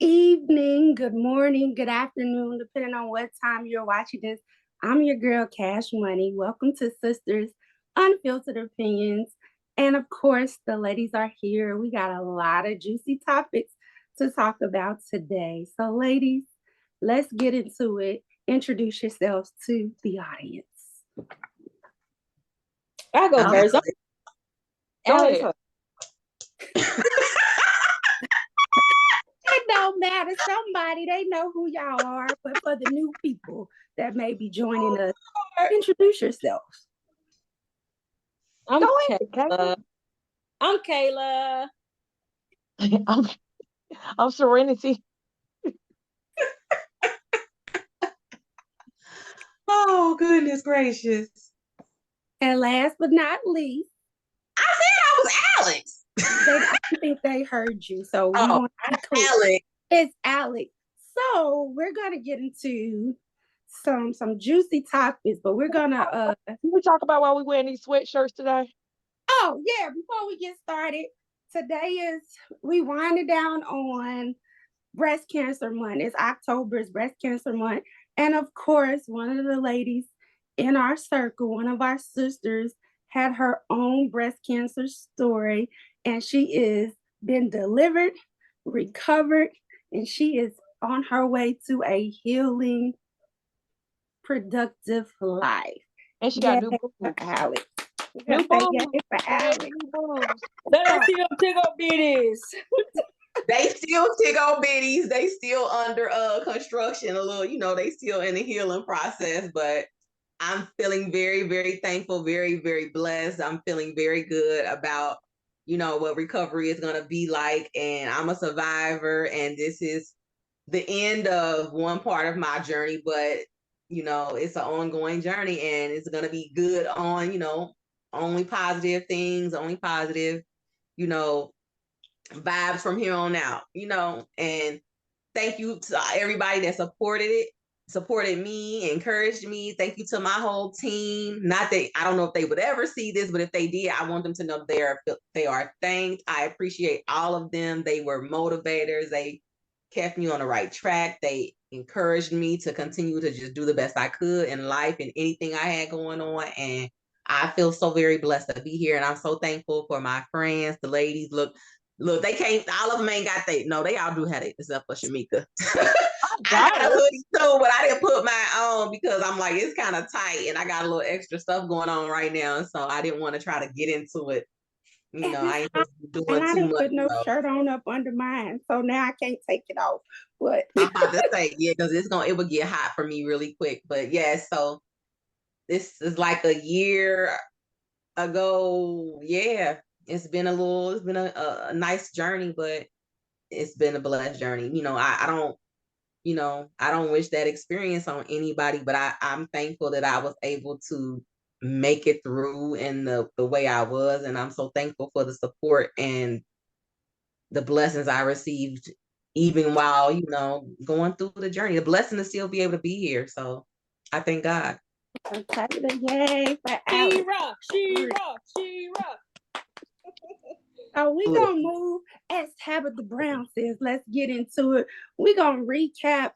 evening, good morning, good afternoon, depending on what time you're watching this. I'm your girl, Cash Money. Welcome to Sisters Unfiltered Opinions. And of course, the ladies are here. We got a lot of juicy topics to talk about today. So, ladies, let's get into it. Introduce yourselves to the audience. I'll go first. Alex. It don't matter. Somebody, they know who y'all are. But for the new people that may be joining us, introduce yourselves. I'm Kayla. I'm Kayla. I'm Serenity. Oh, goodness gracious. And last but not least, I said I was Alex. I think they heard you. So we want to be clear. Alex. It's Alex. So we're gonna get into some juicy topics, but we're gonna Can we talk about why we wearing these sweatshirts today? Oh yeah, before we get started, we winding down on Breast Cancer Month. It's October's Breast Cancer Month. And of course, one of the ladies in our circle, one of our sisters, had her own breast cancer story, and she is been delivered, recovered, and she is on her way to a healing, productive life. And she got new boobs. Alex. New boobs. For Alex. Let us see them tickle bitties. They still tickle bitties. They still under construction a little, they still in the healing process, but I'm feeling very, very thankful, very, very blessed. I'm feeling very good about, what recovery is going to be like. And I'm a survivor, and this is the end of one part of my journey, but, it's an ongoing journey, and it's going to be good on, only positive things, only positive, vibes from here on out, and thank you to everybody that supported me, encouraged me. Thank you to my whole team. Not that I don't know if they would ever see this, but if they did, I want them to know they are thanked. I appreciate all of them. They were motivators. They kept me on the right track. They encouraged me to continue to just do the best I could in life and anything I had going on. And I feel so very blessed to be here. And I'm so thankful for my friends, the ladies. Look, they can't, all of them ain't got they all do have it, except for Shamika. I got a hoodie too, but I didn't put mine on because I'm like, it's kind of tight and I got a little extra stuff going on right now. So I didn't want to try to get into it. I ain't doing and I too didn't much. Put no shirt on up under mine. So now I can't take it off. But I'm about to say, yeah, because it would get hot for me really quick. But yeah, so this is like a year ago. Yeah. It's been a nice journey, but it's been a blessed journey. I don't wish that experience on anybody, but I'm thankful that I was able to make it through in the way I was. And I'm so thankful for the support and the blessings I received, even while, going through the journey, the blessing to still be able to be here. So I thank God. Yay for Alex. She rock. So we're going to move, as Tabitha Brown says, let's get into it. We're going to recap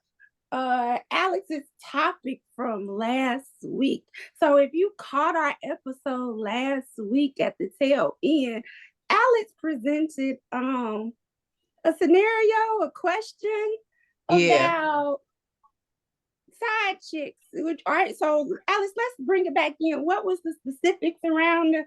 Alex's topic from last week. So if you caught our episode last week at the tail end, Alex presented a scenario, a question about side chicks. All right, so Alex, let's bring it back in. What was the specifics around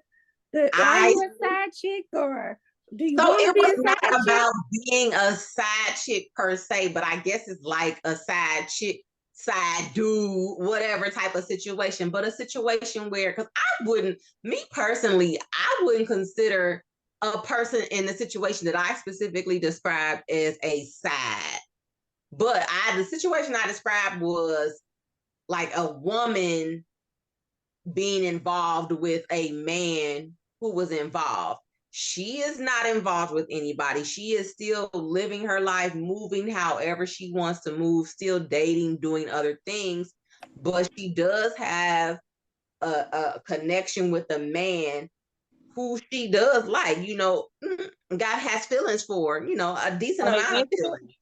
are you a side chick, or do you want to be a side chick? So it was not about being a side chick per se, but I guess it's like a side chick, side dude, whatever type of situation, but a situation where, because me personally, I wouldn't consider a person in the situation that I specifically described as a side. But the situation I described was like a woman being involved with a man who was involved. She is not involved with anybody. She is still living her life, moving however she wants to move, still dating, doing other things. But she does have a connection with a man who she does like, God has feelings for, a decent amount of feelings.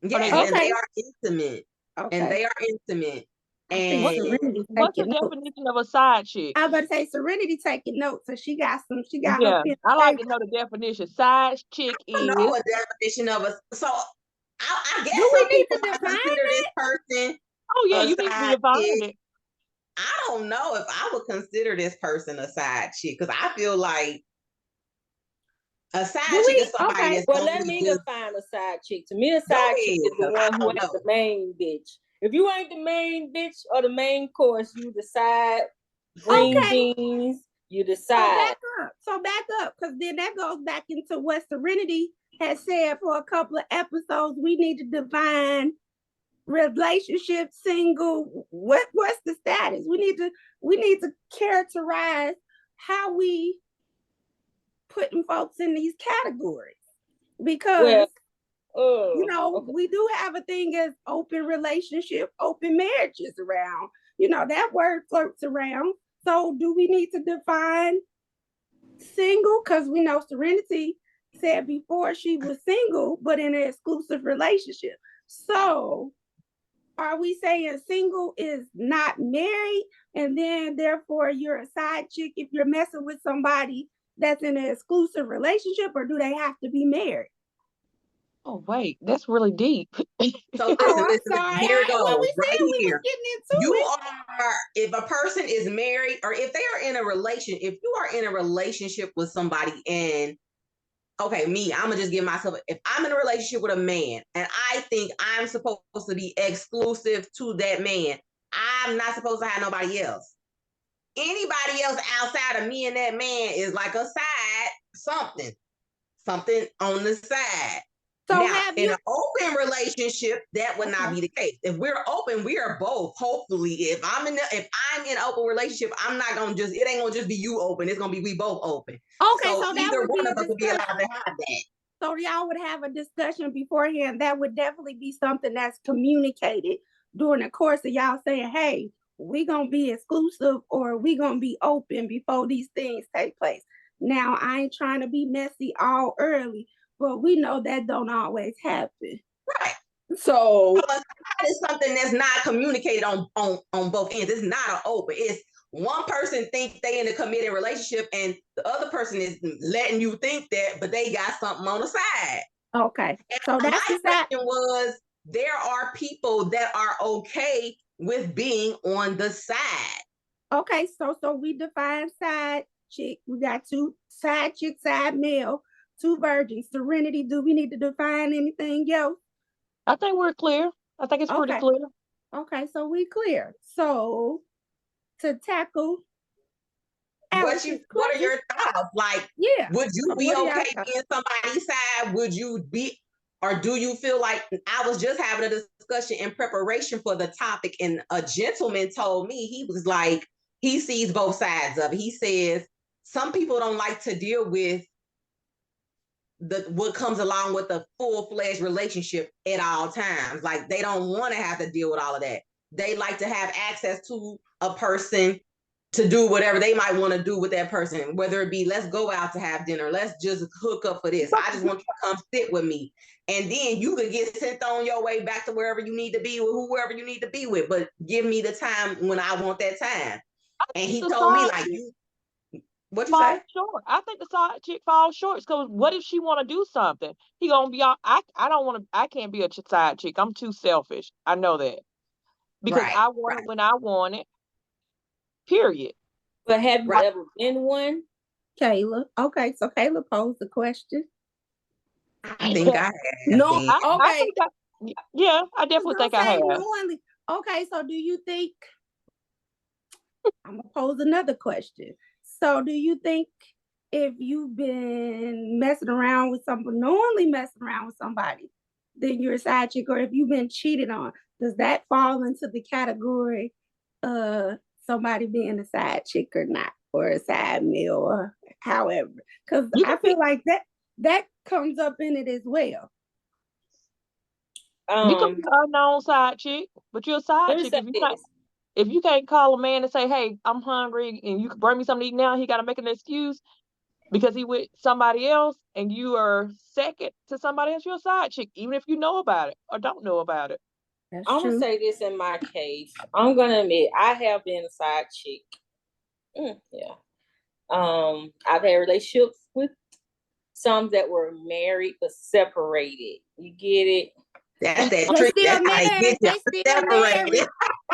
Yes, dating? and they Okay. are intimate. And Okay. they are intimate. I think What's And Serenity what's the taking notes. definition of a side chick? I was about to say Serenity taking notes, so she got her Yeah, pen I like and to know the definition. Side chick I don't is know a definition of a so I guess do some we need people to might define consider this that? person oh yeah, a you need to side define chick. it. I don't know if I would consider this person a side chick because I feel like a side Do chick we? is somebody Okay. that's Well, let only me just define a side chick. To me, a go side chick ahead is the because I one who don't ain't the know. main bitch. If you ain't the main bitch or the main course, you decide green Okay. beans. You So decide. back up. So back up, because then that goes back into what Serenity has said for a couple of episodes. We need to define relationship, single. What's the status? We need to characterize how we putting folks in these categories because Okay. we do have a thing as open relationship, open marriages around. That word floats around. So do we need to define single? Because we know Serenity said before she was single, but in an exclusive relationship. So are we saying single is not married and then therefore you're a side chick if you're messing with somebody that's in an exclusive relationship, or do they have to be married? Oh wait, that's really deep. So Oh, listen, I'm sorry. here it Well, goes, we right said we was here. getting into You it. are, if a person is married or if they are in a relation, if you are in a relationship with somebody and okay, I'm gonna just give myself, if I'm in a relationship with a man and I think I'm supposed to be exclusive to that man, I'm not supposed to have nobody else. Anybody else outside of me and that man is like a side something on the side. So Now, have in you? an open relationship, that would not Okay. be the case. If we're open, we are both. Hopefully, if I'm in an open relationship, I'm not gonna just. It ain't gonna just be you open. It's gonna be we both open. Okay, So so that either would be one a of us will be allowed discussion. to have that. So y'all would have a discussion beforehand. That would definitely be something that's communicated during the course of y'all saying, hey, we gonna be exclusive or we gonna be open before these things take place. Now, I ain't trying to be messy all early, but we know that don't always happen. Right. So that is something that's not communicated on both ends. It's not an open. It's one person thinks they in a committed relationship and the other person is letting you think that, but they got something on the side. okay. So My that's the question was, there are people that are okay with being on the side. okay. So we define side chick. We got two side chick, side male, two virgins. Serenity. Do we need to define anything else? I think we're clear. I think it's pretty Okay. clear. Okay, so we clear. So to tackle Alex's What are question, your thoughts? Like, yeah. would you So be what are y'all okay being somebody's side? Would you be, or do you feel like, I was just having a discussion in preparation for the topic, and a gentleman told me, he was like, he sees both sides of it. He says some people don't like to deal with what comes along with a full-fledged relationship at all times. Like, they don't want to have to deal with all of that. They like to have access to a person to do whatever they might want to do with that person, whether it be let's go out to have dinner, let's just hook up for this. I just want you to come sit with me. And then you could get sent on your way back to wherever you need to be with whoever you need to be with. But give me the time when I want that time. And he told me, like, what you say? Short. I think the side chick falls short because what if she want to do something? He gonna be all. I don't want to. I can't be a side chick. I'm too selfish. I know that because Right, I want it when I want it. Period. But have you right. ever been one? Kayla. Okay, so Kayla posed the question. I think I have. No, been. I okay. think yeah, I definitely think I have. Knowingly. Okay, so do you think I'm gonna pose another question. So do you think if you've been messing around with somebody, knowingly messing around with somebody, then you're a side chick, or if you've been cheated on, does that fall into the category of somebody being a side chick or not, or a side male, or however? Because I feel like that comes up in it as well. You can be an unknown side chick, but you're a side Let me chick say if you this. if you can't call a man and say, "Hey, I'm hungry," and you can bring me something to eat now, he got to make an excuse. because he with somebody else and you are second to somebody else, you're a side chick, even if you know about it or don't know about it. That's I'm gonna true. say this in my case. I'm gonna admit I have been a side chick. Yeah. I've had relationships with some that were married but separated. You get it? That's that They trick. still That's how they married. get They you still married. separated.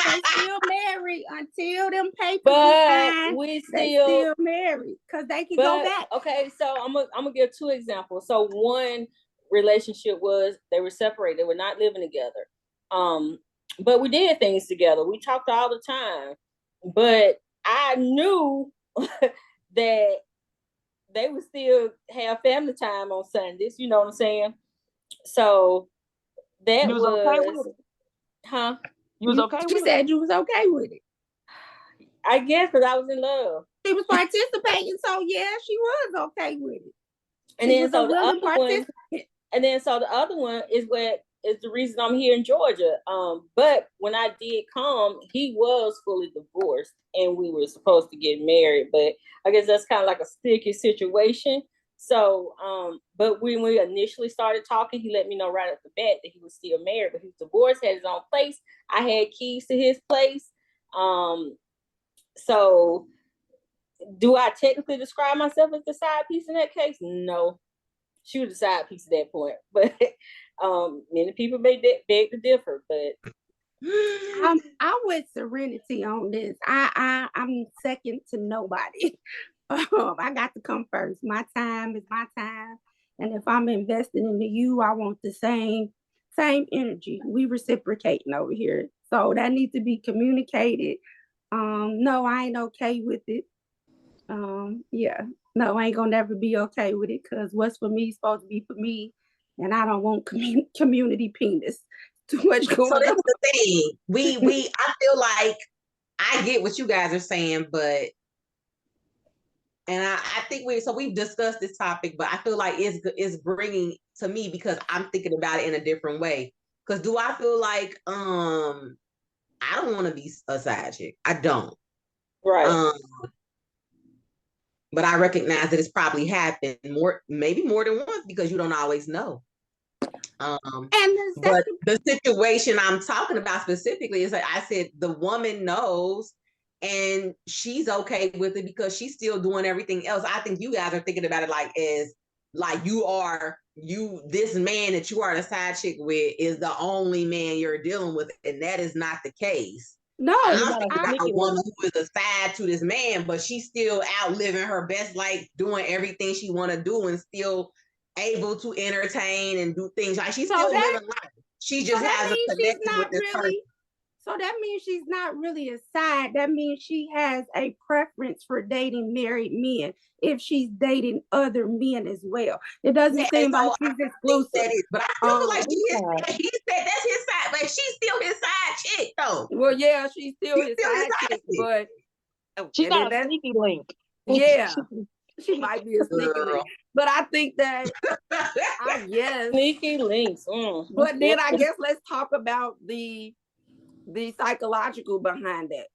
They still married until them papers But signed. we They still, still married because they can go but back. okay, so I'm gonna give 2 examples. So one relationship was they were separated, they were not living together. But we did things together. We talked all the time. But I knew that they would still have family time on Sundays, you know what I'm saying? So that You was okay was, with it? huh? You was okay She with it? said you was okay with it. I guess because I was in love. She was participating, so yeah, she was okay with it. And She then was a so the willing other one, participant. and then so the other one is what is the reason I'm here in Georgia. But when I did come, he was fully divorced and we were supposed to get married. But I guess that's kind of like a sticky situation. So, but when we initially started talking, he let me know right off the bat that he was still married, but he was divorced, had his own place. I had keys to his place. So do I technically describe myself as the side piece in that case? No. She was the side piece at that point. But many people may beg to differ, but I'm with Serenity on this. I'm second to nobody. I got to come first. My time is my time, and if I'm investing into you, I want the same energy. We reciprocating over here, so that needs to be communicated. No, I ain't okay with it. Yeah, no, I ain't gonna never be okay with it because what's for me is supposed to be for me, and I don't want community penis. Too much So going this on. is the thing. I feel like I get what you guys are saying, but and I think we've discussed this topic, but I feel like it's bringing to me because I'm thinking about it in a different way. Because do I feel like I don't want to be a side chick. I don't. right. But I recognize that it's probably happened maybe more than once because you don't always know. But the situation I'm talking about specifically is like I said, the woman knows and she's okay with it because she's still doing everything else. I think you guys are thinking about it like as like this man that you are the side chick with is the only man you're dealing with, and that is not the case. No, I'm thinking about a woman who is a side to this man, but she's still out living her best life, doing everything she want to do, and still able to entertain and do things. Like she's still living life. She just has a connection with this person. So that means she's not really a side. That means she has a preference for dating married men if she's dating other men as well. It doesn't seem like she's exclusive. But I still feel like he said that's his side, but she's still his side chick though. Well, yeah, she's still his side chick, but she's not a sneaky link. Yeah, she might be a sneaky link, but I think that I guess sneaky links. But then I guess let's talk about the psychological behind that.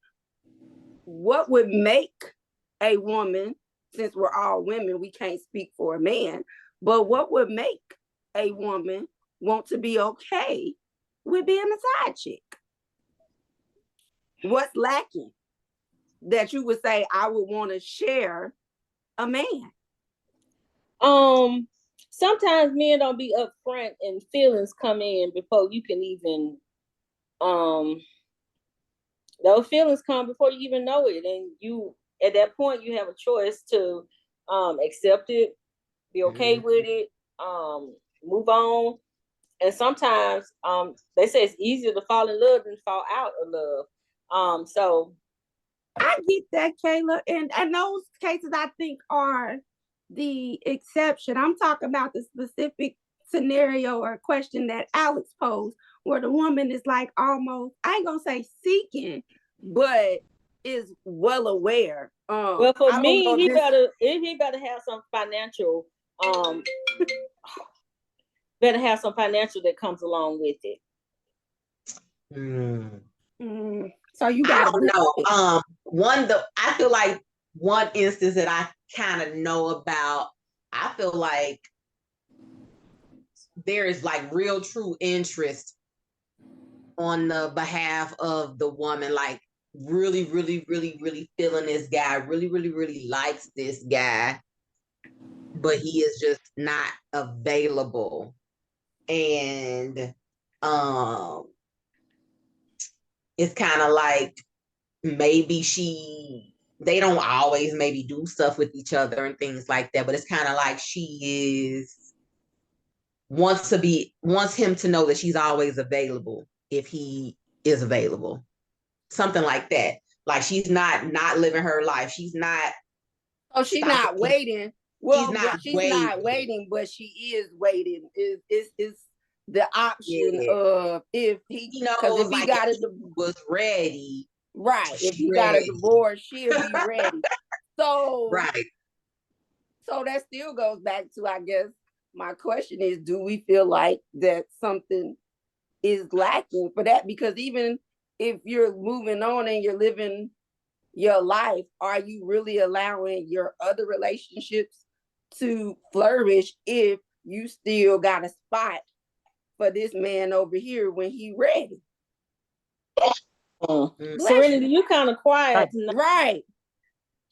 What would make a woman, since we're all women, we can't speak for a man, but what would make a woman want to be okay with being a side chick? What's lacking that you would say I would want to share a man? Sometimes men don't be upfront and feelings come in before you can even those feelings come before you even know it, and you at that point you have a choice to accept it, be okay with it, move on. And sometimes they say it's easier to fall in love than fall out of love. So I get that, Kayla, and those cases I think are the exception. I'm talking about the specific scenario or question that Alex posed, where the woman is like almost, I ain't gonna say seeking, but is well aware. Well, for me, he better have some financial, that comes along with it. So you got I don't know. I feel like one instance that I kind of know about, I feel like there is like real true interest on the behalf of the woman, like really, really, really, really feeling this guy, really, really, really likes this guy, but he is just not available. And it's kind of like maybe they don't always maybe do stuff with each other and things like that, but it's kind of like she wants him to know that she's always available if he is available. Something like that. Like she's not living her life. She's not. Oh, she's not waiting. Well, she's not waiting, but she is waiting. Is the option of if he, because if he got was ready, right? If he got a divorce, she'll be ready. So right. So that still goes back to, I guess, my question is, do we feel like that something is lacking for that? Because even if you're moving on and you're living your life, are you really allowing your other relationships to flourish if you still got a spot for this man over here when he ready? Serenity, you kind of quiet tonight. Right.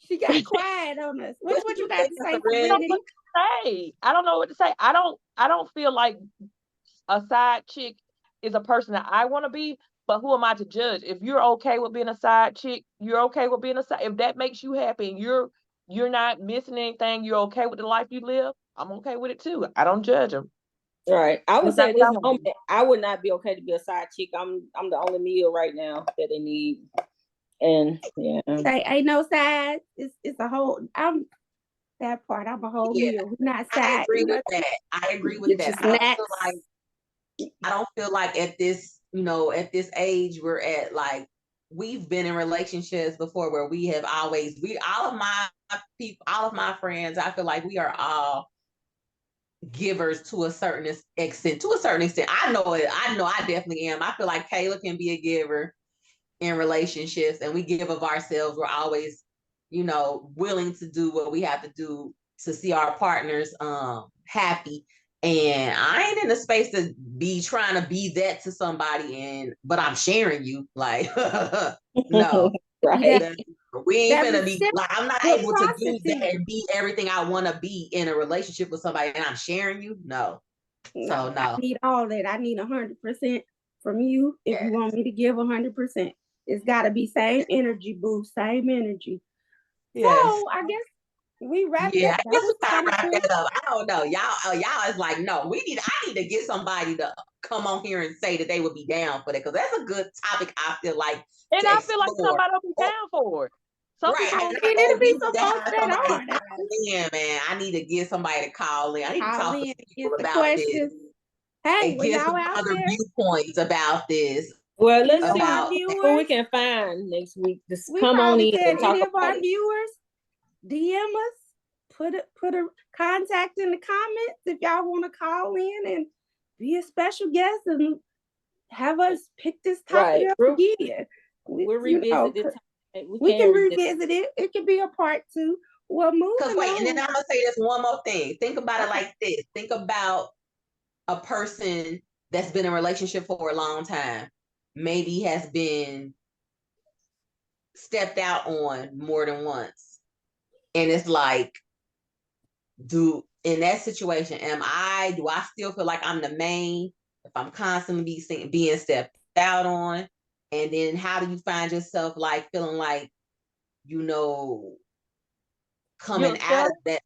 She got quiet on us. What you got to say, Serenity? I don't know what to say. I don't feel like a side chick is a person that I want to be, but who am I to judge? If you're okay with being a side chick, you're okay with being a side. If that makes you happy and you're not missing anything, you're okay with the life you live, I'm okay with it too. I don't judge them. Right. I would say at this moment, I would not be okay to be a side chick. I'm the only meal right now that they need. And yeah. Ain't no side. It's a whole, I'm that part. I'm a whole meal. We're not side. I agree with that. I don't feel like at this, at this age we're at, like we've been in relationships before where we have always, all of my people, all of my friends, I feel like we are all givers to a certain extent. I know it. I know I definitely am. I feel like Kayla can be a giver in relationships, and we give of ourselves. We're always, willing to do what we have to do to see our partners happy. And I ain't in the space to be trying to be that to somebody, but I'm sharing you. Like, no. Right. We ain't gonna be like, I'm not able to do that and be everything I want to be in a relationship with somebody and I'm sharing you. No. So no. I need all that. I need 100% from you. If you want me to give 100%, it's got to be same energy, boo. Same energy. Yes. So I guess we wrap it up. I don't know. Y'all is like, no, I need to get somebody to come on here and say that they would be down for that, because that's a good topic. I feel like, and I feel like somebody will be down for it. Some people it'll be some folks that on. Yeah, man, I need to get somebody to call in. I need to talk to people about questions. This. Hey, and get some other viewpoints about this. Well, let's see who we can find next week. Just come on in and talk about our viewers. DM us, put a contact in the comments if y'all want to call in and be a special guest and have us pick this topic up again. We'll revisit it. We can revisit it. It could be a part 2. Well, moving on. And then I'm gonna say this one more thing. Think about it like this. Think about a person that's been in a relationship for a long time, maybe has been stepped out on more than once. And it's like, in that situation, do I still feel like I'm the main if I'm constantly being stepped out on? And then how do you find yourself like feeling like, coming out of that?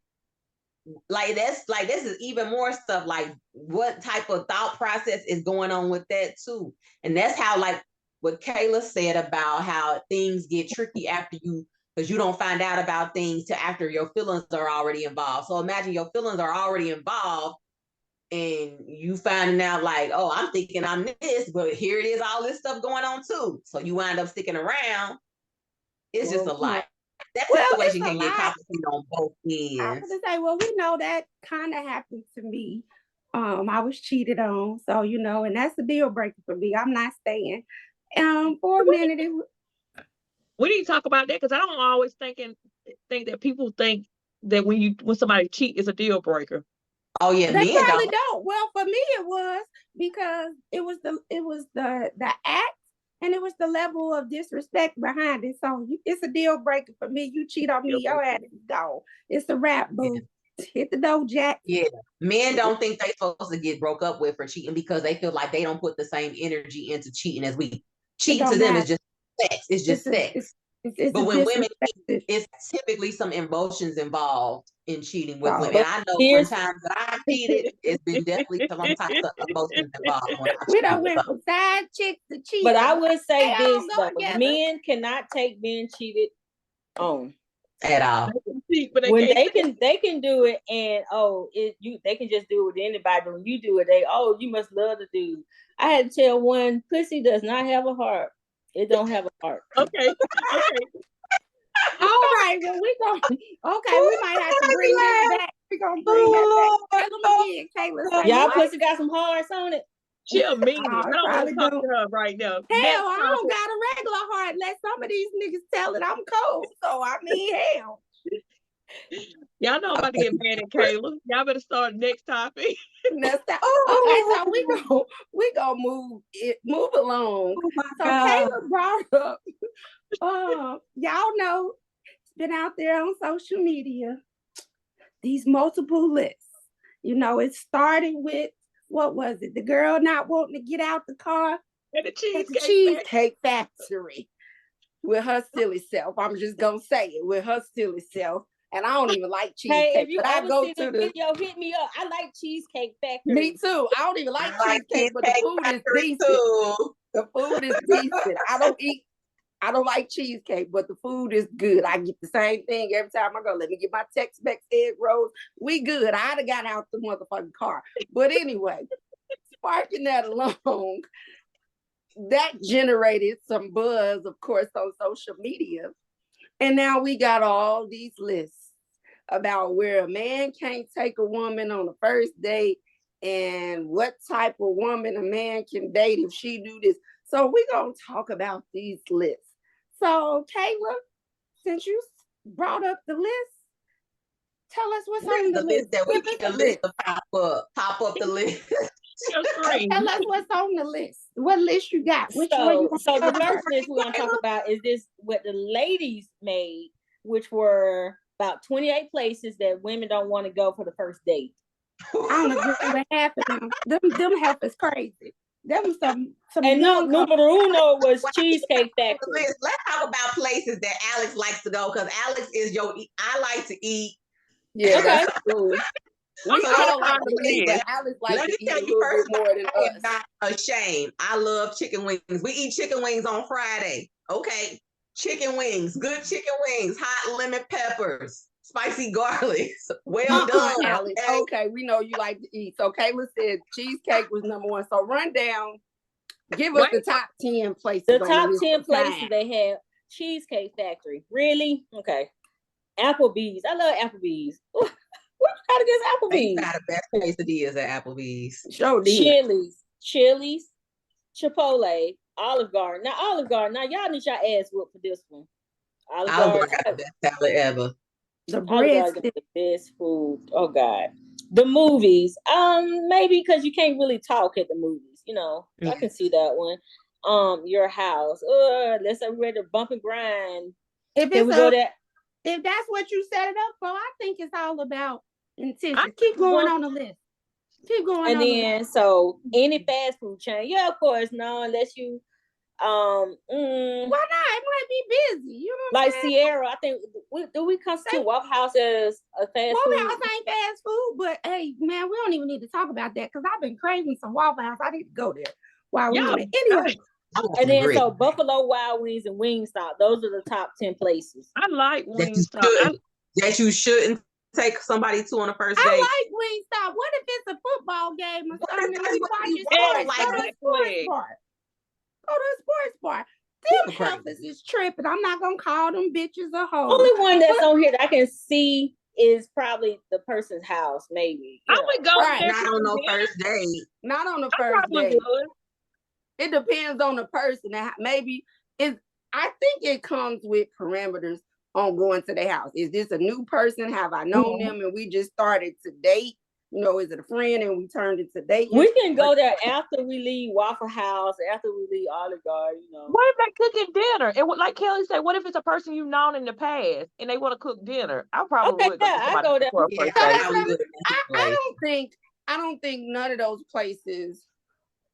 Like this is even more stuff, like what type of thought process is going on with that too. And that's how, like what Kayla said about how things get tricky after you, because you don't find out about things till after your feelings are already involved. So imagine your feelings are already involved and you finding out like, oh, I'm thinking I'm this, but here it is, all this stuff going on too. So you wind up sticking around. It's just a lot. That situation can get complicated on both ends. I was going to say, we know that kind of happened to me. I was cheated on, so and that's the deal breaker for me. I'm not staying. For a minute, we need to talk about that, because I don't always think that people think that when somebody cheat is a deal breaker. Oh yeah, They men probably don't. don't. Well, for me it was because it was the act, and it was the level of disrespect behind it. So it's a deal breaker for me. You cheat on me, your ass is gone. It's a wrap, boo. Hit the door, Jack. Yeah, men don't think they supposed to get broke up with for cheating because they feel like they don't put the same energy into cheating as we. Cheating to them is just sex. It's just sex. But when women cheat, it's typically some emotions involved in cheating with women. I know from times that I cheated, it's been definitely some types of emotions involved when I we don't went from side chicks to cheating. But I would say They this all go though: together. men cannot take being cheated on. at all. When they can do it, and they can just do it with anybody. But when you do it, you must love the dude. I had to tell one, pussy does not have a heart. It don't have a heart. Okay. All right, well we might have to bring this back. We're gonna bring that back. Tell them again, Kayla. Y'all pussy got some hearts on it. She'll mean it. I don't want to talk to her right now. Hell, I don't got a regular heart. Let some of these niggas tell it I'm cold. So I mean, hell. Y'all know I'm about to get mad at Kayla. Y'all better start the next topic. Okay, so we gonna move along. So Kayla brought up, y'all know, it's been out there on social media, these multiple lists. You know, it started with, what was it? The girl not wanting to get out the car at the Cheesecake Factory with her silly self. I'm just gonna say it, with her silly self. And I don't even like cheesecake. Hey, if you ever see the video, hit me up. I like Cheesecake Factory. Me too. I don't even like cheesecake, but the food is decent. The food is decent. I don't like cheesecake, but the food is good. I get the same thing every time I go. Let me get my Tex-Mex egg rolls. We good. I'd have got out the motherfucking car. But anyway, sparking that along, that generated some buzz, of course, on social media. And now we got all these lists about where a man can't take a woman on the first date and what type of woman a man can date if she do this. So we're going to talk about these lists. So Kayla, since you brought up the list, tell us what's on the list. That we need the list to pop up the list. Tell us what's on the list. What list you got? So the first list we're going to talk about is this, what the ladies made, which were about 28 places that women don't want to go for the first date. I don't agree with half of them. Them half is crazy. Them some and numero uno was Cheesecake Factory. Let's talk about places that Alex likes to go, because Alex is I like to eat. Yeah, okay. We all like to eat, but Alex likes to eat a little bit more than us. I'm not ashamed. I love chicken wings. We eat chicken wings on Friday. Okay. Chicken wings, good chicken wings, hot lemon peppers, spicy garlic. Well done, Alex. Okay, we know you like to eat. So Kayla said cheesecake was number one. So run down, give us the top 10 places. The top 10 places they have Cheesecake Factory. Really? Okay. Applebee's. I love Applebee's. What got against Applebee's? They got the best quesadillas at Applebee's. Chili's, Chipotle, Olive Garden. Now y'all need your ass whooped for this one. Olive Garden got the best salad ever. The bread, the best food. Oh God. The movies. Maybe because you can't really talk at the movies. You know, I can see that one. Your house. Let's say we're ready to bump and grind. If that's what you set it up for, I think it's all about intention. Keep going on the list. Keep going. And then so any fast food chain, yeah, of course, no, unless you why not? It might be busy. You know, like Sierra. I think we constitute Waffle House as a fast food? Waffle House ain't fast food, but hey, man, we don't even need to talk about that because I've been craving some Waffle House. I need to go there while we're on it. Anyway. And then so Buffalo Wild Wings and Wingstop. Those are the top 10 places. I like Wingstop. That you shouldn't take somebody to on a first date. I like Wingstop. What if it's a football game or something? We watch sports bar. Go to a sports bar. Them heifers is tripping. I'm not gonna call them bitches a hoe. Only one that's on here that I can see is probably the person's house, maybe. I would go there. Not on no first date. Not on the first date. It depends on the person. Maybe I think it comes with parameters on going to their house? Is this a new person? Have I known them and we just started to date? You know, is it a friend and we turned it to dating? We can go there after we leave Waffle House, after we leave Olive Garden, you know. What if they cooking dinner? And like Kelly said, what if it's a person you've known in the past and they want to cook dinner? I probably Okay, would go yeah, to I somebody go there. for a Yeah, first I date. probably would in that I don't think none of those places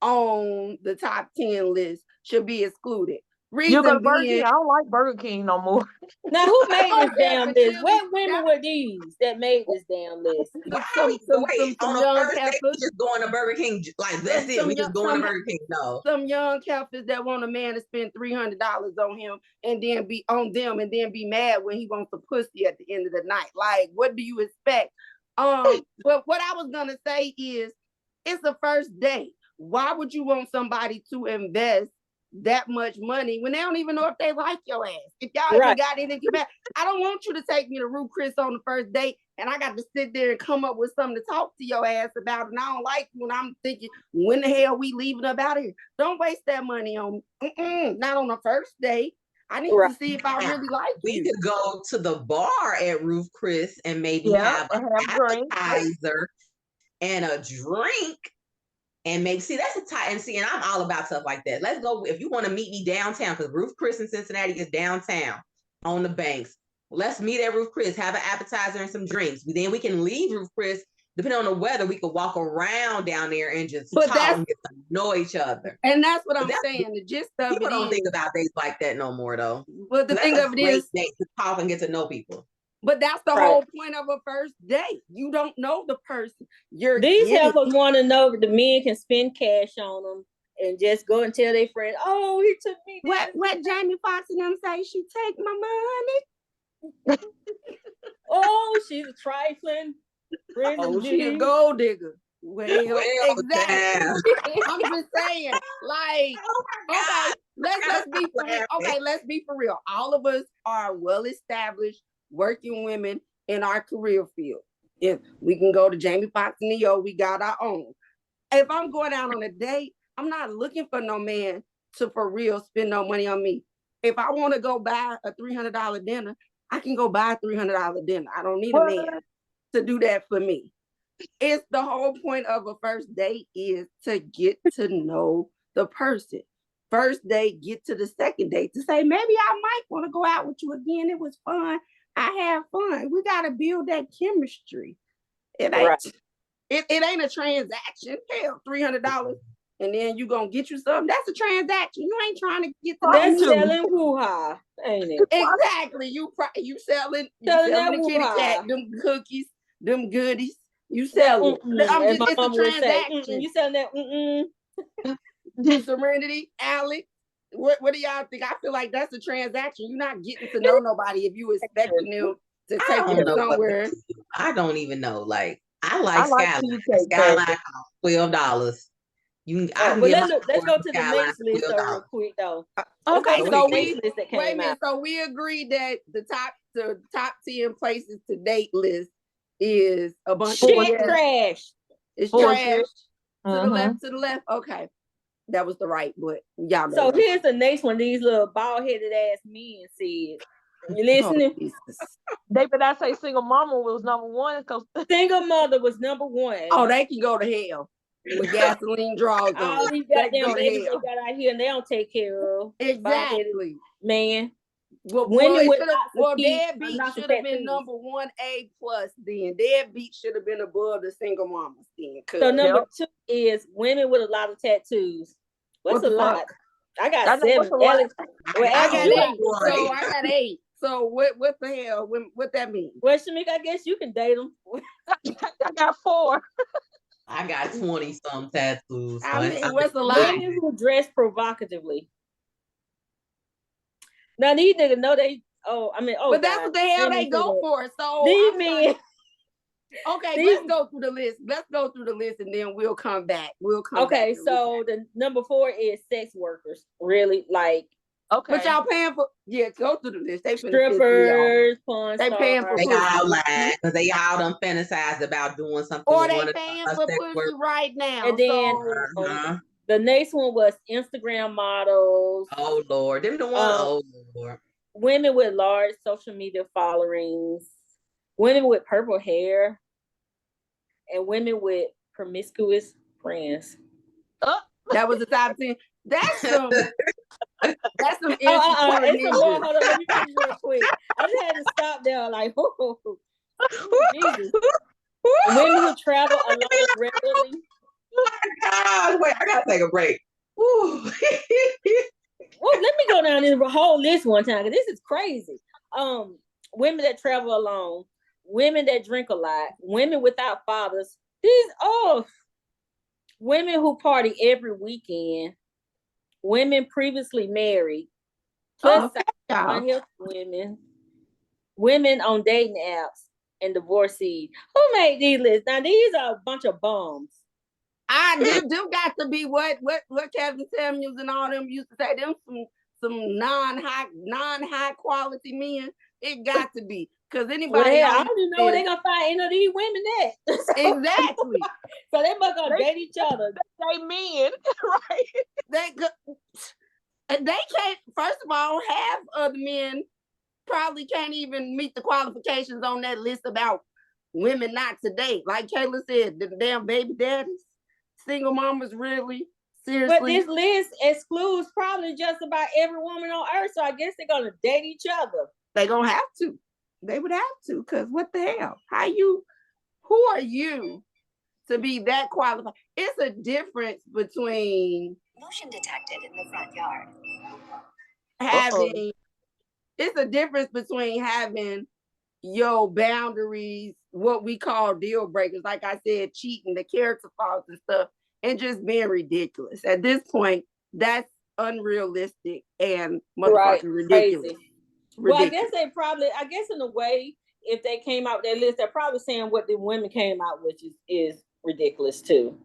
on the top 10 list should be excluded. You go to Reason Burger King. being, I don't like Burger King no more. Now, who made this Okay, damn but list? Chili, What women that- were these that made this damn list? Why some wait, on some the young first day, we heifers, just going to Burger King, like that's it. some We just young- going to some- Burger King. No, some young heifers that want a man to spend $300 on him and then be on them and then be mad when he wants a pussy at the end of the night. Like, what do you expect? But what I was gonna say is, it's the first date. Why would you want somebody to invest that much money when they don't even know if they like your ass? If y'all even Right. got anything back, I don't want you to take me to Ruth Chris on the first date and I got to sit there and come up with something to talk to your ass about, and I don't like you, and I'm thinking, when the hell we leaving up out of here? Don't waste that money on not on the first date. I need Right. to see if I really like we you. could go to the bar at Ruth Chris and maybe Yeah, have and an have drinks. appetizer and a drink. And maybe see that's a tie. And I'm all about stuff like that. Let's go if you want to meet me downtown, because Ruth Chris in Cincinnati is downtown on the banks. Let's meet at Ruth Chris, have an appetizer and some drinks. Then we can leave Ruth Chris. Depending on the weather, we could walk around down there and just But talk that's- and get to know each other. And that's what I'm That's- saying. The gist of People it don't is, think about dates like that no more, though. but the That's thing a of it great is, date to talk and get to know people. but that's the Right. whole point of a first date. You don't know the person. You're These getting- helpers want to know if the men can spend cash on them and just go and tell their friend, "Oh, he took me." What Jamie Foxx and them say? She take my money. Oh, she's a trifling. Oh, she a gold digger. Well, exactly. damn. I'm just saying, like, okay, let's be for real. Okay, let's be for real. All of us are well-established working women in our career field. If we can go to Jamie Foxx and Neo, we got our own. If I'm going out on a date, I'm not looking for no man to for real spend no money on me. If I want to go buy a $300 dinner, I can go buy a $300 dinner. I don't need a man to do that for me. It's the whole point of a first date is to get to know the person. First date, get to the second date to say, maybe I might want to go out with you again. It was fun. I had fun. We got to build that chemistry. It ain't, Right. it ain't a transaction. Hell, $300. And then you gonna get you something. That's a transaction. You ain't trying to get to know That's me. selling hoo-ha, ain't it? Exactly. You selling Selling the that kitty hoo-ha. cat, them cookies, them goodies. You selling. As my It's a mom would say, transaction. you selling that? Serenity, Alex. What do y'all think? I feel like that's a transaction. You're not getting to know nobody if you expecting them to I take don't you know what somewhere. I don't even know. Like I like I like Skyline. cheesecake Skyline factory. costs $12. I can But get let's go to the Skyline next for list though, $12. real quick though. Okay, Let's go to so the next list that wait a came minute. out. So we agreed that the top 10 places to date list is a bunch Shit of BS. trash. It's Bullshit. trash. To the Mhm. left, to the left. Okay. That was the right, but y'all know. So what I'm here's the next one. These little bald-headed ass men said. You saying. listening? Oh, Jesus. They but I say single mama was number one because Single mother was number one. Oh, they can go to hell with gasoline draws All on. these They can goddamn go to babies they hell. got out here and they don't take care of. Exactly. Man. Well, Women with well, lots of well teeth deadbeat are not should have been tattoos. number 1A plus then. Deadbeat should have been above the single mamas then. So cuz. number two is women with a lot of tattoos. What's What a the lot? fuck? I I got know seven. what's a lot. Alex, well, I Alex, got you 8. got, So I got 8. So what the hell? What that mean? well, Shamika, I guess you can date them. I got 4. I got 20 some tattoos. I so mean, what's a lot? Women who dress provocatively. Now these niggas know they. But that's God. what the hell Let me they say go that. for. So These I'm men. like, okay, these- let's go through the list. Let's go through the list and then we'll come back. We'll come back. Okay, and so the number 4 is sex workers. Really, like Okay. but y'all paying for go through the list. They finna piss me off. strippers, porn They paying for stars. they pussy. all lying because they all done fantasized about doing something Or with they one of paying the for sex pussy workers. right now. And then So Uh-huh. the next one was Instagram models. Oh Lord, them the one. Um, Oh Lord. women with large social media followings, women with purple hair, and women with promiscuous friends. That was the top 10. That's some interesting It's some more. coordination. Hold on, let me finish real quick. I just had to stop there, like, oh, Jesus. Women who travel alone regularly. Oh my God, wait, I gotta take a break. Woo. Well, let me go down this whole list one time, because this is crazy. Women that travel alone, women that drink a lot, women without fathers. Women who party every weekend, women previously married, plus unhealthy women, women on dating apps, and divorcees. Who made these lists? Now these are a bunch of bums. Do got to be what Kevin Samuels and all them used to say. Them some non-high quality men. It got to be, because anybody. Well, I don't even know where they're gonna find any of these women at. Exactly. So they must go date each other. They men, right? They can't. First of all, half of the men probably can't even meet the qualifications on that list about women not to date. Like Kayla said, the damn baby daddies, single mamas, really. Seriously. But this list excludes probably just about every woman on earth. So I guess they're gonna date each other. They're gonna have to. They would have to, because what the hell? Who are you to be that qualified? It's a difference between motion detected in the front yard. It's a difference between having your boundaries, what we call deal breakers, like I said, cheating, the character faults and stuff, and just being ridiculous. At this point, that's unrealistic and motherfucking ridiculous. Crazy. Well, I guess in a way, if they came out with that list, they're probably saying what the women came out with is ridiculous too.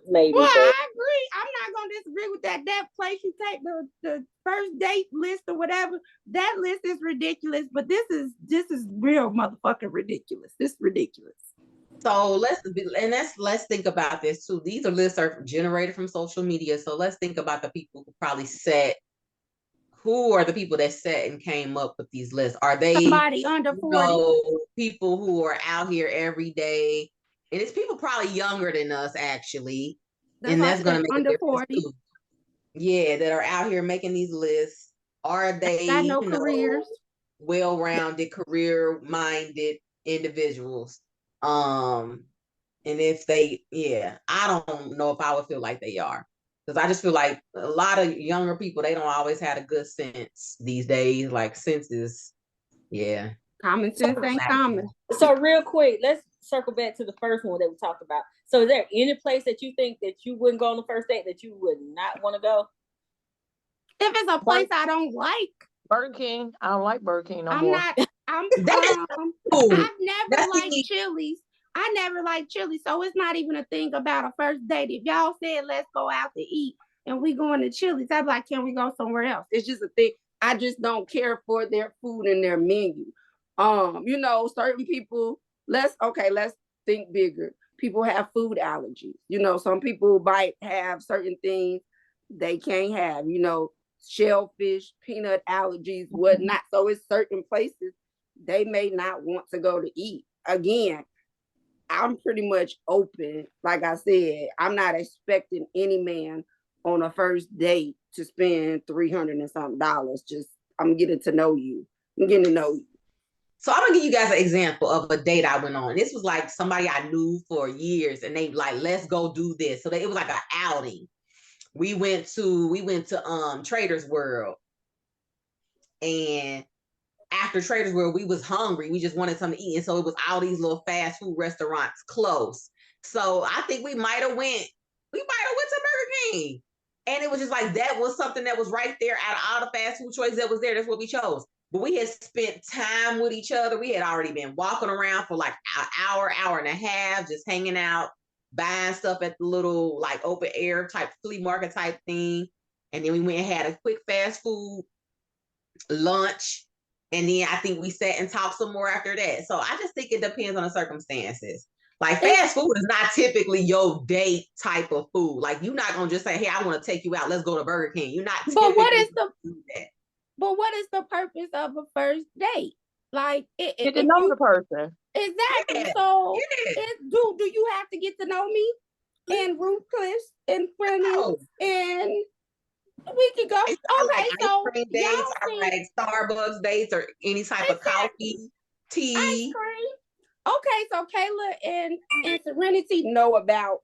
Maybe. Well, I agree. I'm not gonna disagree with that. That place you take the first date list or whatever, that list is ridiculous. But this is real motherfucking ridiculous. This is ridiculous. So let's think about this too. These lists are generated from social media. So let's think about the people who probably who are the people that sat and came up with these lists? Are they somebody under 40? People who are out here every day? And it's people probably younger than us, actually. That's going to make under 40. Too. Yeah, that are out here making these lists. Are they got no careers? Well-rounded, career-minded individuals? And if I don't know if I would feel like they are. Because I just feel like a lot of younger people, they don't always have a good sense these days. Like, sense is, common sense ain't common. So real quick, let's circle back to the first one that we talked about. So is there any place that you think that you wouldn't go on the first date that you would not want to go? If it's a place I don't like. Burger King. I don't like Burger King no more. I've never liked Chili's. I never liked Chili's, so it's not even a thing about a first date. If y'all said let's go out to eat and we going to Chili's, I'd be like, can we go somewhere else? It's just a thing. I just don't care for their food and their menu. Certain people, let's think bigger. People have food allergies. Some people might have certain things they can't have, shellfish, peanut allergies, whatnot. So it's certain places they may not want to go to eat. Again, I'm pretty much open. Like I said, I'm not expecting any man on a first date to spend $300 and something. Just, I'm getting to know you. So I'm gonna give you guys an example of a date I went on. This was like somebody I knew for years, and they like, let's go do this. So it was like an outing. We went to Trader's World, and after Trader's World, we was hungry. We just wanted something to eat, and so it was all these little fast food restaurants close. So I think we might have went to Burger King, and it was just like that was something that was right there out of all the fast food choices that was there. That's what we chose. But we had spent time with each other. We had already been walking around for like an hour and a half, just hanging out, buying stuff at the little like open air type flea market type thing. And then we went and had a quick fast food lunch. And then I think we sat and talked some more after that. So I just think it depends on the circumstances. Like, fast food is not typically your date type of food. Like, you're not going to just say, hey, I want to take you out. Let's go to Burger King. You're not. But what is But what is the purpose of a first date? Like, Get to know the person. exactly. Yeah, So, yeah. do you have to get to know me and Ruth Chris and Frenemies, No. and we could go. Dates, I like Okay, ice so cream y'all dates. I seem like Starbucks dates or any type of exactly coffee, ice tea. cream. Okay, so Kayla and Serenity know about,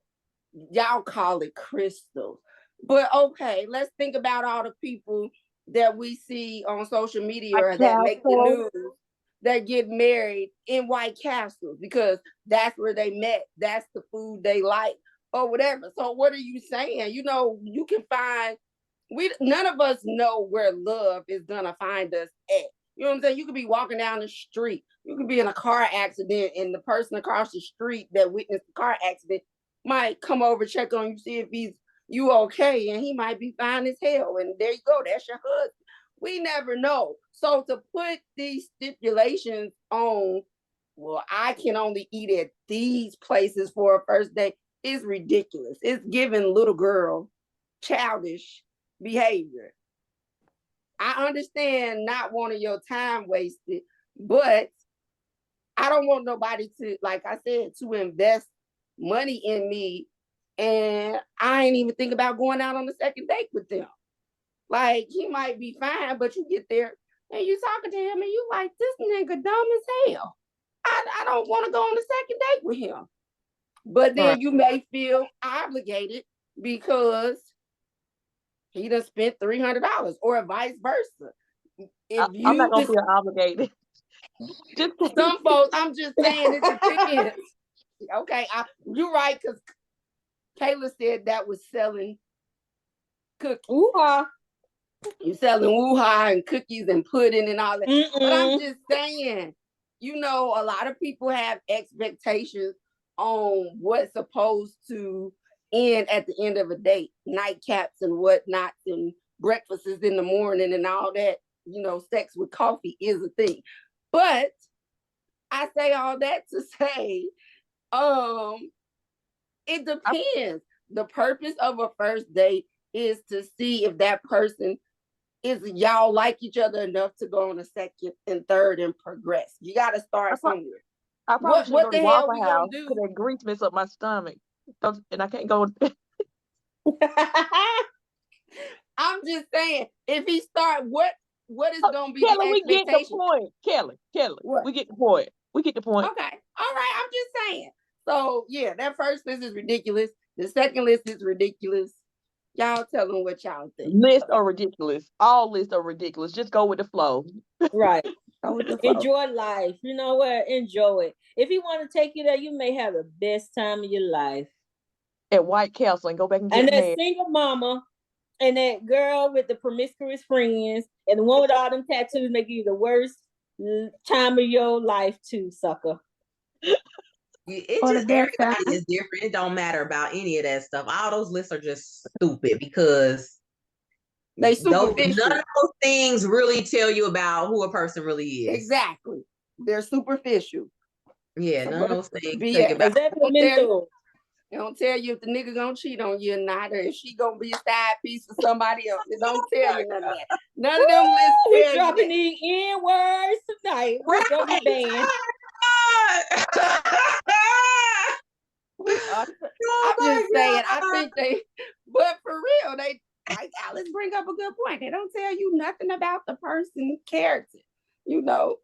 y'all call it crystals. But okay, let's think about all the people that we see on social media Like or that make the Castle. news that get married in White Castles because that's where they met. That's the food they like or whatever. So what are you saying? You know, you can find, none of us know where love is gonna find us at. You know what I'm saying? You could be walking down the street. You could be in a car accident, and the person across the street that witnessed the car accident might come over, check on you, see if you okay, and he might be fine as hell. And there you go, that's your husband. We never know. So to put these stipulations on, well, I can only eat at these places for a first date is ridiculous. It's giving little girl childish behavior. I understand not wanting your time wasted, but I don't want nobody to, like I said, to invest money in me, and I ain't even think about going out on the second date with them. Like, he might be fine, but you get there and you talking to him and you like, this nigga dumb as hell. I don't want to go on the second date with him. But then Right. you may feel obligated because he done spent $300 or vice versa. If I'm not you gonna feel obligated. Just some folks, I'm just saying it depends. Okay, you're right, because Kayla said that was selling cookies. Ooh-ah. You selling woo-ha and cookies and pudding and all that. But I'm Mm-mm. just saying, you know, a lot of people have expectations on what's supposed to end at the end of a date, nightcaps and whatnot, and breakfasts in the morning and all that. You know, sex with coffee is a thing. But I say all that to say, it depends. The purpose of a first date is to see if that person is, y'all like each other enough to go on a second and third and progress. You got to start somewhere. I probably should go What to the hell Waffle we gonna House do? because that grease mess up my stomach. And I can't go. I'm just saying, if he start, what is gonna be Kelly, the we get the expectation? point. Kelly, What? we get the point. We get the point. Okay, all right. I'm just saying. So yeah, that first list is ridiculous. The second list is ridiculous. Y'all tell them what y'all think. Lists are ridiculous. All lists are ridiculous. Just go with the flow. Right. Go with the flow. Enjoy life. You know what? Enjoy it. If he want to take you there, you may have the best time of your life. At White Castle and go back and get And that married. single mama and that girl with the promiscuous friends and the one with all them tattoos make you the worst time of your life too, sucker. It Or the just best everybody time. is different. It don't matter about any of that stuff. All those lists are just stupid because They none superficial. of those things really tell you about who a person really is. Exactly. They're superficial. Yeah, So none of those things BS. tell you about. They don't tell you if the nigga gonna cheat on you or not, or if she gonna be a side piece for somebody else. They don't tell you none of that. None of them lists We tell you dropping that. the N words tonight. We're gonna be banned. I'm just saying, I think they, but for real, they, like Alice bring up a good point. They don't tell you nothing about the person's character, you know.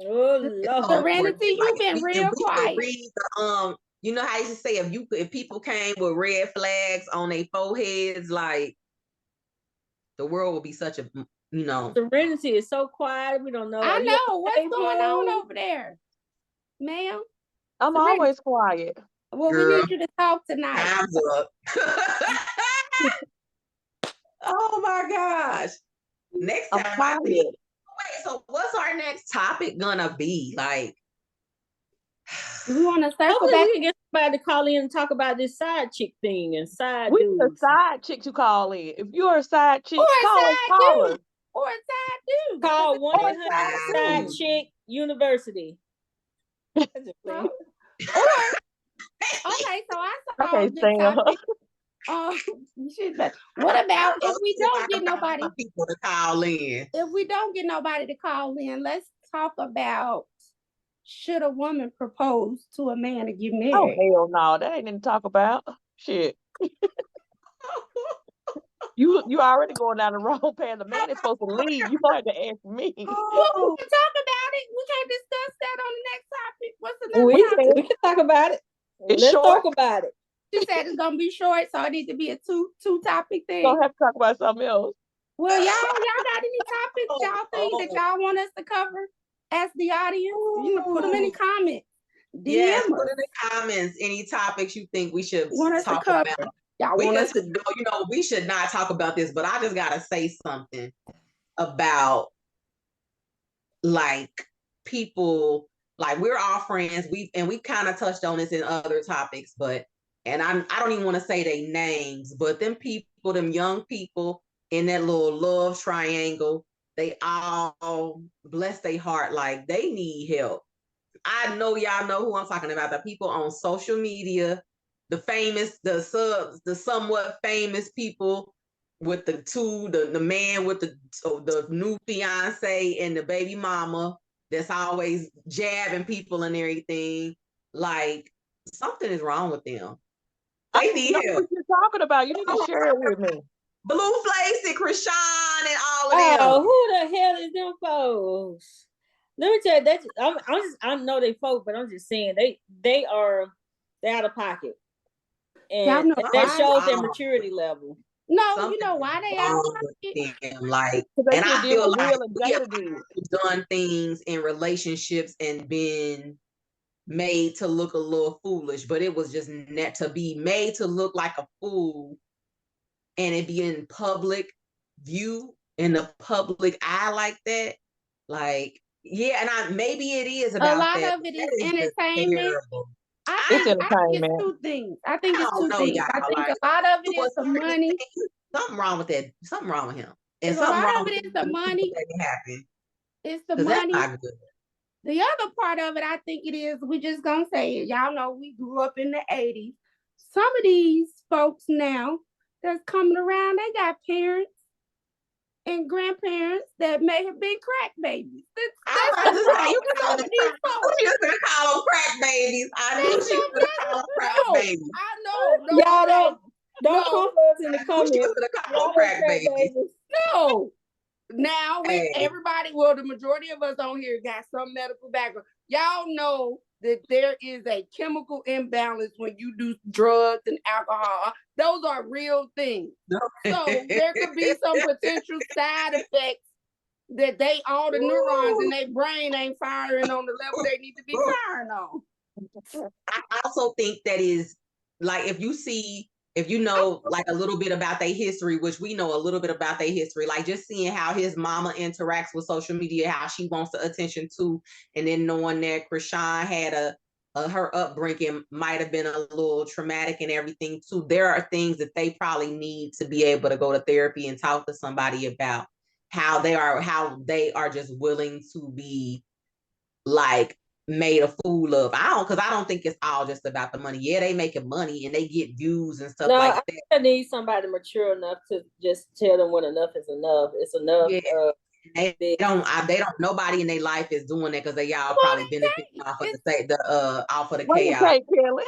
Oh Lord. Serenity, you've been real quiet. Read the, you know how you used to say if people came with red flags on their foreheads, like the world would be such a, you know. Serenity is so quiet. We don't know. I know what's going on over there, ma'am. I'm Serenity. always quiet. Well, Girl, we need you to talk tonight. Time's up. Oh my gosh. Next I'm time. quiet. Wait, so what's our next topic gonna be? Like, Do we want to circle hopefully back? we can get somebody to call in and talk about this side chick thing and side We need a dudes. side chick to call in. If you're a side chick, Or a call side us. dude. Or a side dude. Call Because 1-800 Side Chick University. or, okay, so I saw Okay, the Sam. topic. What about if we don't get nobody? People to call in. If we don't get nobody to call in, let's talk about, should a woman propose to a man to get Oh married? hell no, that ain't nothing to talk about. Shit. You already going down the wrong path. The man is supposed to lead. You gonna have to ask me. Well, we can talk about it. We can't discuss that on the next topic. What's the next We topic? can talk about it. It's Let's short. talk about it. She said it's gonna be short, so it needs to be a two topic thing. Gonna have to talk about something else. Well, y'all got any topics y'all think that y'all want us to cover as the audience? You can put them in the comments. Yes, DM put us. in the comments any topics you think we should Want us to talk cover. about. Y'all We want us just, to we should not talk about this, but I just gotta say something about like people, like we're all friends. We kind of touched on this in other topics, but I don't even want to say their names, but them people, them young people in that little love triangle, they all bless their heart, like they need help. I know y'all know who I'm talking about. The people on social media, the famous, the somewhat famous people with the man with the new fiance and the baby mama that's always jabbing people and everything. Like something is wrong with them. They need know help. what you're talking about. You need to share it with me. Blue Flakes and Krishan and all of them. Oh, who the hell is them folks? Let me tell you, that I know they folk, but I'm just saying they are out of pocket, and know that why? shows their maturity level. No, Something you know why they out wrong of pocket? with them, like, Because they and should I have did feel what like Will and we have Jada did. done things in relationships and been made to look a little foolish, but it was just net to be made to look like a fool, and it be in public view, in the public eye like that. Like, yeah, and maybe it is about A lot that. of it is That just entertainment. terrible. I It's think it's entertainment. two things. I think I it's don't two know, things. y'all. I think Like, a lot of it to a is the certain money. extent, something wrong with that. Something wrong with him, and There's a something lot wrong of with it is the money. that it happened. It's the Because that's money. not good. The other part of it, I think it is, we just gonna say it. Y'all know we grew up in the 80s. Some of these folks now that's coming around, they got parents and grandparents that may have been crack babies. I was about to say, you call them crack. She was gonna call them crack babies. I knew she was gonna call them crack babies. I know. Y'all don't come for us in the She comments. was gonna call Y'all them crack crack babies. No. Now with Hey. everybody, well, the majority of us on here got some medical background. Y'all know that there is a chemical imbalance when you do drugs and alcohol. Those are real things. So there could be some potential side effects that all the neurons in their brain ain't firing on the level they need to be firing on. I also think that is like, if you know like a little bit about their history, which we know a little bit about their history, like just seeing how his mama interacts with social media, how she wants the attention too, and then knowing that Krishan had her upbringing might have been a little traumatic and everything too. There are things that they probably need to be able to go to therapy and talk to somebody about how they are just willing to be like made a fool of. Because I don't think it's all just about the money. Yeah, they making money and they get views and stuff like that. I need somebody mature enough to just tell them when enough is enough. It's enough. Yeah. They don't. Nobody in their life is doing that because they all probably benefiting off of the chaos. Kelly.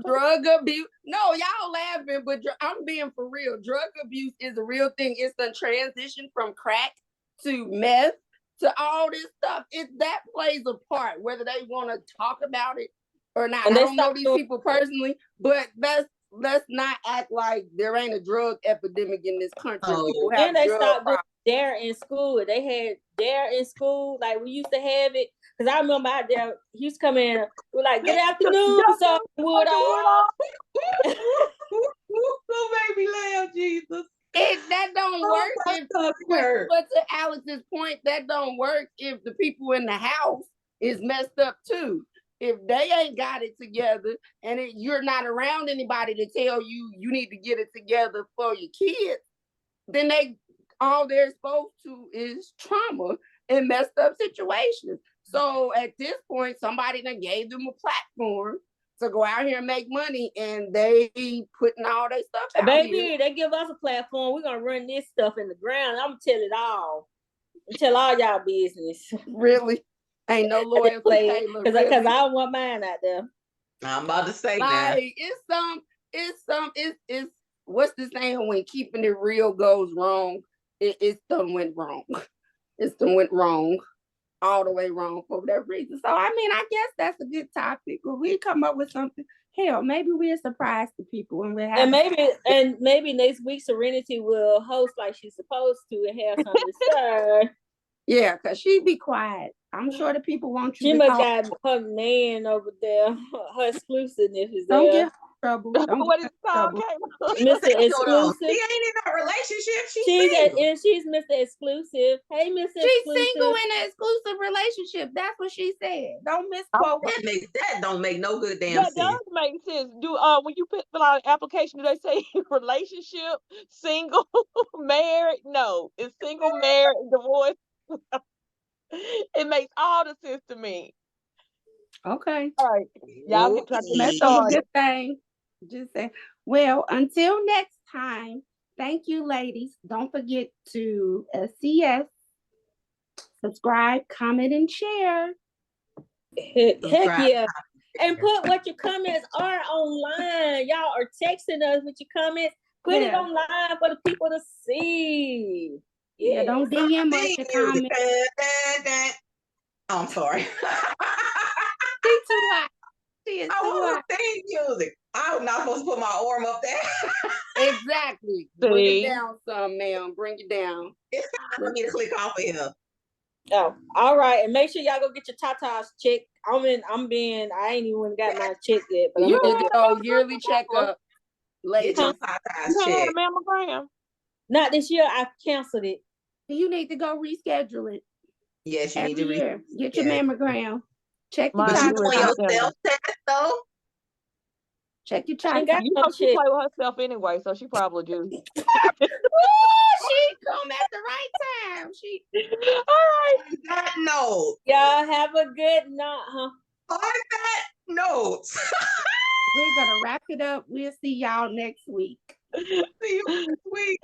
Drug abuse. No, y'all laughing, but I'm being for real. Drug abuse is a real thing. It's the transition from crack to meth to all this stuff. That plays a part, whether they want to talk about it or not. And I don't know these people personally, but let's not act like there ain't a drug epidemic in this country. People have and they drug stopped problems. DARE in school. They had DARE in school, like we used to have it. Because I remember out there, he used to come in, we're like, good afternoon, so Woodall. Who made me laugh, Jesus? That don't work. But to Alex's point, that don't work if the people in the house is messed up too. If they ain't got it together and you're not around anybody to tell you need to get it together for your kids, then all they're exposed to is trauma and messed up situations. So at this point, somebody done gave them a platform to go out here and make money, and they putting all their stuff out Baby, here. they give us a platform. We're gonna run this stuff in the ground. I'm gonna tell it all. Tell all y'all business. Really? Ain't no loyalty, Taylor. Because Really? I don't want mine out there. I'm about to say that. Like it's what's the saying, when keeping it real goes wrong? It's done went wrong. It's done went wrong. All the way wrong for whatever reason. So I mean, I guess that's a good topic. When we come up with something, hell, maybe we'll surprise the people and we'll have And maybe next week Serenity will host like she's supposed to and have something to say. Yeah, because she be quiet. I'm sure the people want you She to must talk. got her man over there. Her exclusiveness is Don't there. get trouble. Don't What get is it called, trouble. Kayla? Mr. She Exclusive. ain't in a relationship. She's Mr. Exclusive. Hey, Mr. She's Exclusive. single in an exclusive relationship. That's what she said. Don't misquote. That don't make no good damn That sense. does make sense. Do when you fill out an application, do they say relationship, single, married? No, it's single, married, divorced. It makes all the sense to me. Okay. All right, y'all get That's a good thing. Just say, well, until next time, thank you, ladies. Don't forget to SCS, subscribe, comment, and share. Heck yeah. And put what your comments are online. Y'all are texting us with your comments. Put it online for the people to see. Yeah, don't DM us your comments. I'm sorry. She too hot. She is too hot. Theme music. I'm not supposed to put my arm up there. Exactly. Bring it down some, ma'am. Bring it down. It's time for me to click off of here. Oh, all right. And make sure y'all go get your tatas checked. I ain't even got my check yet. But You need to go yearly checkup. Get your tatas checked. a mammogram. Not this year. I canceled it. You need to go reschedule it. Yes, you need to year. Get your mammogram. Check your But you tatas. doing your self-test though? Check your I ain't tatas. got You no know she check. play with herself anyway, so she probably do. She come at the right time. She All right. That note. Y'all have a good night, huh? On that note. We're gonna wrap it up. We'll see y'all next week. See you next week.